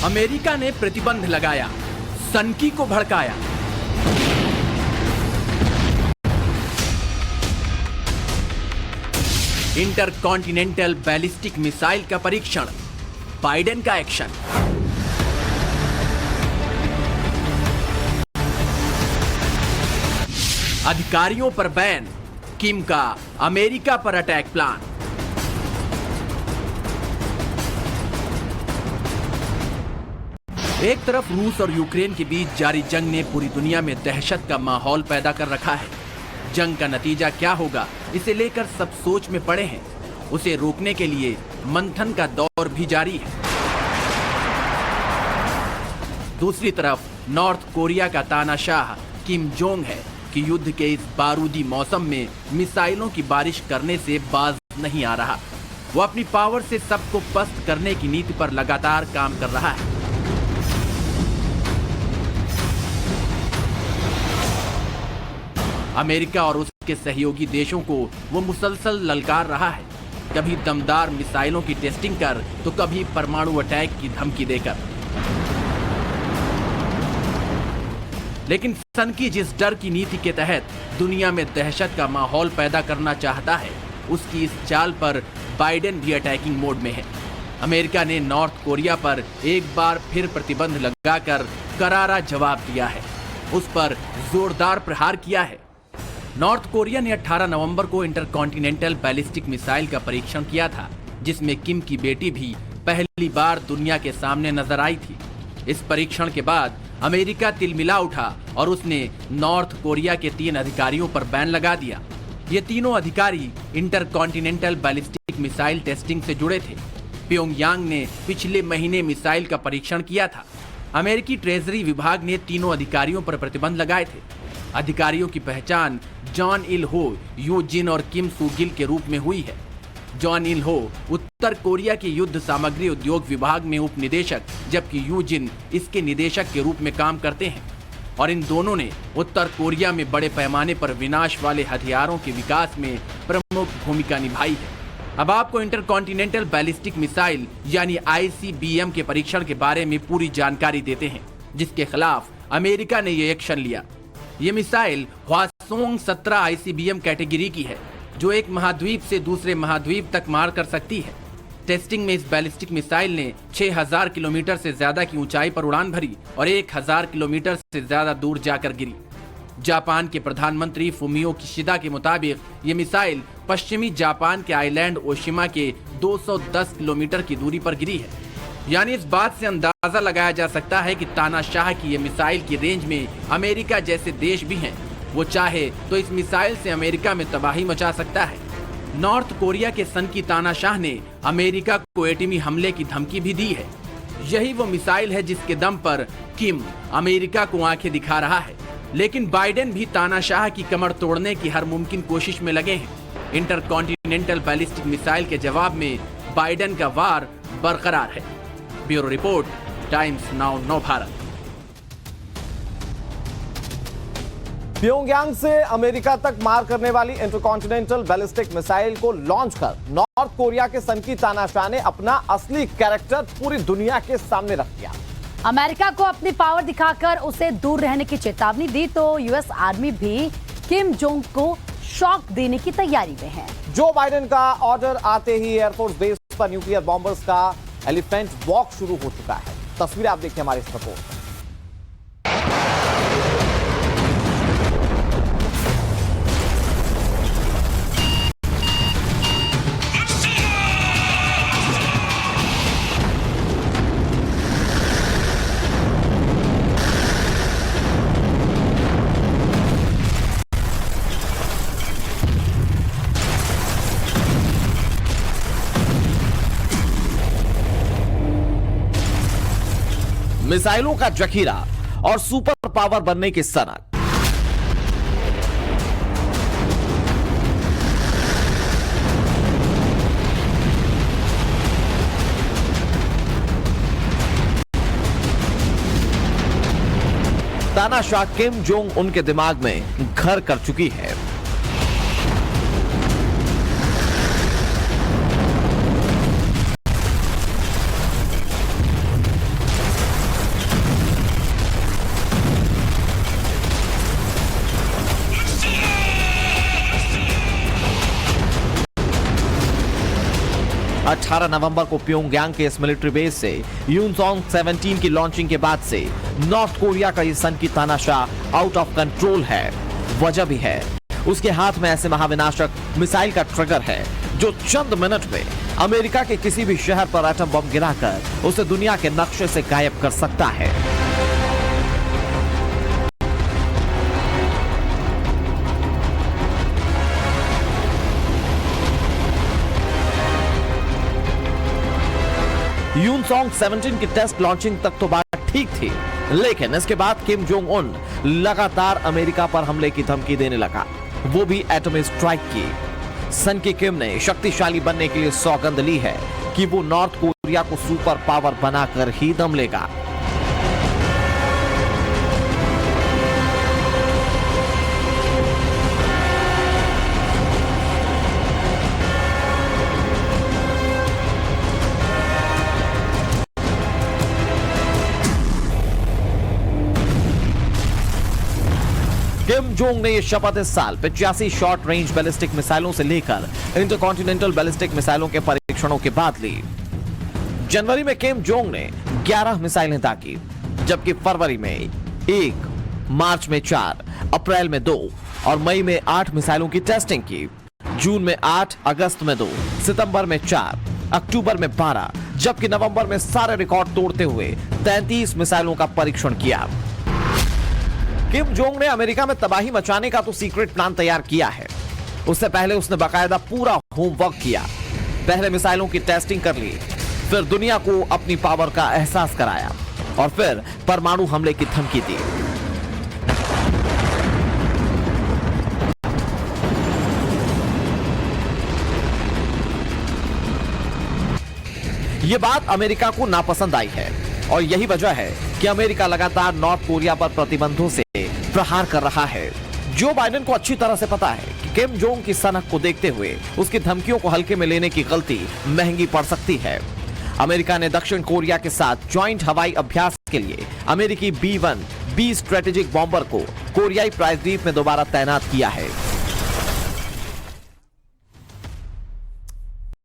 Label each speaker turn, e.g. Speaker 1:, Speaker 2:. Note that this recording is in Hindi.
Speaker 1: अमेरिका ने प्रतिबंध लगाया, सनकी को भड़काया। इंटरकॉन्टिनेंटल बैलिस्टिक मिसाइल का परीक्षण, बाइडेन का एक्शन। अधिकारियों पर बैन, किम का अमेरिका पर अटैक प्लान। एक तरफ रूस और यूक्रेन के बीच जारी जंग ने पूरी दुनिया में दहशत का माहौल पैदा कर रखा है। जंग का नतीजा क्या होगा, इसे लेकर सब सोच में पड़े हैं। उसे रोकने के लिए मंथन का दौर भी जारी है। दूसरी तरफ नॉर्थ कोरिया का तानाशाह किम जोंग है कि युद्ध के इस बारूदी मौसम में मिसाइलों की बारिश करने से बाज नहीं आ रहा। वो अपनी पावर से सबको पस्त करने की नीति पर लगातार काम कर रहा है। अमेरिका और उसके सहयोगी देशों को वो मुसलसल ललकार रहा है, कभी दमदार मिसाइलों की टेस्टिंग कर तो कभी परमाणु अटैक की धमकी देकर। लेकिन सनकी जिस डर की नीति के तहत दुनिया में दहशत का माहौल पैदा करना चाहता है, उसकी इस चाल पर बाइडेन भी अटैकिंग मोड में है। अमेरिका ने नॉर्थ कोरिया पर एक बार फिर प्रतिबंध लगाकर करारा जवाब दिया है, उस पर जोरदार प्रहार किया है। नॉर्थ कोरिया ने 18 नवंबर को इंटरकॉन्टिनेंटल बैलिस्टिक मिसाइल का परीक्षण किया था, जिसमें किम की बेटी भी पहली बार दुनिया के सामने नजर आई थी। इस परीक्षण के बाद अमेरिका तिलमिला उठा और उसने नॉर्थ कोरिया के 3 अधिकारियों पर बैन लगा दिया। ये तीनों अधिकारी इंटरकॉन्टिनेंटल बैलिस्टिक मिसाइल टेस्टिंग से जुड़े थे। प्योंगयांग ने पिछले महीने मिसाइल का परीक्षण किया था। अमेरिकी ट्रेजरी विभाग ने तीनों अधिकारियों पर प्रतिबंध लगाए थे। अधिकारियों की पहचान जॉन इल हो, यू जिन और किम सू गिल के रूप में हुई है। जॉन इल हो उत्तर कोरिया के युद्ध सामग्री उद्योग विभाग में उप निदेशक, जबकि यू जिन इसके निदेशक के रूप में काम करते हैं। और इन दोनों ने उत्तर कोरिया में बड़े पैमाने पर विनाश वाले हथियारों के विकास में प्रमुख भूमिका निभाई है। अब आपको इंटरकॉन्टिनेंटल बैलिस्टिक मिसाइल यानी ICBM के परीक्षण के बारे में पूरी जानकारी देते हैं, जिसके खिलाफ अमेरिका ने ये एक्शन लिया। ये मिसाइल हवासोंग 17 ICBM कैटेगरी की है, जो एक महाद्वीप से दूसरे महाद्वीप तक मार कर सकती है। टेस्टिंग में इस बैलिस्टिक मिसाइल ने 6000 किलोमीटर से ज्यादा की ऊंचाई पर उड़ान भरी और 1000 किलोमीटर से ज्यादा दूर जाकर गिरी। जापान के प्रधानमंत्री फुमियो किशिदा के मुताबिक ये मिसाइल पश्चिमी जापान के आइलैंड ओशिमा के 210 किलोमीटर की दूरी पर गिरी है। यानी इस बात से अंदाजा लगाया जा सकता है कि तानाशाह की ये मिसाइल की रेंज में अमेरिका जैसे देश भी हैं। वो चाहे तो इस मिसाइल से अमेरिका में तबाही मचा सकता है। नॉर्थ कोरिया के सनकी तानाशाह ने अमेरिका को एटमी हमले की धमकी भी दी है। यही वो मिसाइल है जिसके दम पर किम अमेरिका को आंखें दिखा रहा है। लेकिन बाइडेन भी तानाशाह की कमर तोड़ने की हर मुमकिन कोशिश में लगे हैं। इंटरकॉन्टिनेंटल बैलिस्टिक मिसाइल के जवाब में बाइडेन का वार बरकरार है। ब्यूरो रिपोर्ट, टाइम्स नाउ नव भारत।
Speaker 2: प्योंगयांग से अमेरिका तक मार करने वाली इंटरकॉन्टिनेंटल बैलिस्टिक मिसाइल को लॉन्च कर नॉर्थ कोरिया के सनकी तानाशाह ने अपना असली कैरेक्टर पूरी दुनिया के सामने रख दिया।
Speaker 3: अमेरिका को अपनी पावर दिखाकर उसे दूर रहने की चेतावनी दी तो यूएस आर्मी भी किम जोंग को शॉक देने की तैयारी में है।
Speaker 2: जो बाइडेन का ऑर्डर आते ही एयरफोर्स बेस पर न्यूक्लियर बॉम्बर्स का एलिफेंट वॉक शुरू हो चुका है। तस्वीरें आप देखिए हमारे इस रिपोर्ट में। मिसाइलों का जखीरा और सुपर पावर बनने की सनक। तानाशाह किम जोंग उनके दिमाग में घर कर चुकी है। 18 नवंबर को प्योंगयांग के इस मिलिट्री बेस से यूनसोंग 17 की लॉन्चिंग के बाद से नॉर्थ कोरिया का ये सन की तानाशाह आउट ऑफ कंट्रोल है। वजह भी है, उसके हाथ में ऐसे महाविनाशक मिसाइल का ट्रिगर है जो चंद मिनट में अमेरिका के किसी भी शहर पर एटम बम गिराकर उसे दुनिया के नक्शे से गायब कर सकता है। यूनसोंग 17 की टेस्ट लॉन्चिंग तक तो बात ठीक थी, लेकिन इसके बाद किम जोंग उन लगातार अमेरिका पर हमले की धमकी देने लगा, वो भी एटॉमिक स्ट्राइक की। सन की किम ने शक्तिशाली बनने के लिए सौगंध ली है कि वो नॉर्थ कोरिया को सुपर पावर बनाकर ही दम लेगा। किम जोंग ने यह शपथ इस साल 85 शॉर्ट रेंज बैलिस्टिक मिसाइलों से लेकर इंटरकॉन्टिनेंटल बैलिस्टिक मिसाइलों के परीक्षणों के बाद ली। जनवरी में किम जोंग ने 11 मिसाइलें दागी, जबकि फरवरी में 1, मार्च में 4, अप्रैल में 2 और मई में 8 मिसाइलों की टेस्टिंग की। जून में 8, अगस्त में 2, सितंबर में 4, अक्टूबर में 12, जबकि नवंबर में सारे रिकॉर्ड तोड़ते हुए 33 मिसाइलों का परीक्षण किया। किम जोंग ने अमेरिका में तबाही मचाने का तो सीक्रेट प्लान तैयार किया है। उससे पहले उसने बाकायदा पूरा होमवर्क किया। पहले मिसाइलों की टेस्टिंग कर ली, फिर दुनिया को अपनी पावर का एहसास कराया और फिर परमाणु हमले की धमकी दी। यह बात अमेरिका को नापसंद आई है और यही वजह है कि अमेरिका लगातार नॉर्थ कोरिया पर प्रतिबंधों से प्रहार कर रहा है। जो बाइडेन को अच्छी तरह से पता है कि किम जोंग की सनक को देखते हुए उसकी धमकियों को हल्के में लेने की गलती महंगी पड़ सकती है। अमेरिका ने दक्षिण कोरिया के साथ ज्वाइंट हवाई अभ्यास के लिए अमेरिकी B-1B स्ट्रेटेजिक बॉम्बर को कोरियाई प्रायद्वीप में दोबारा तैनात किया है।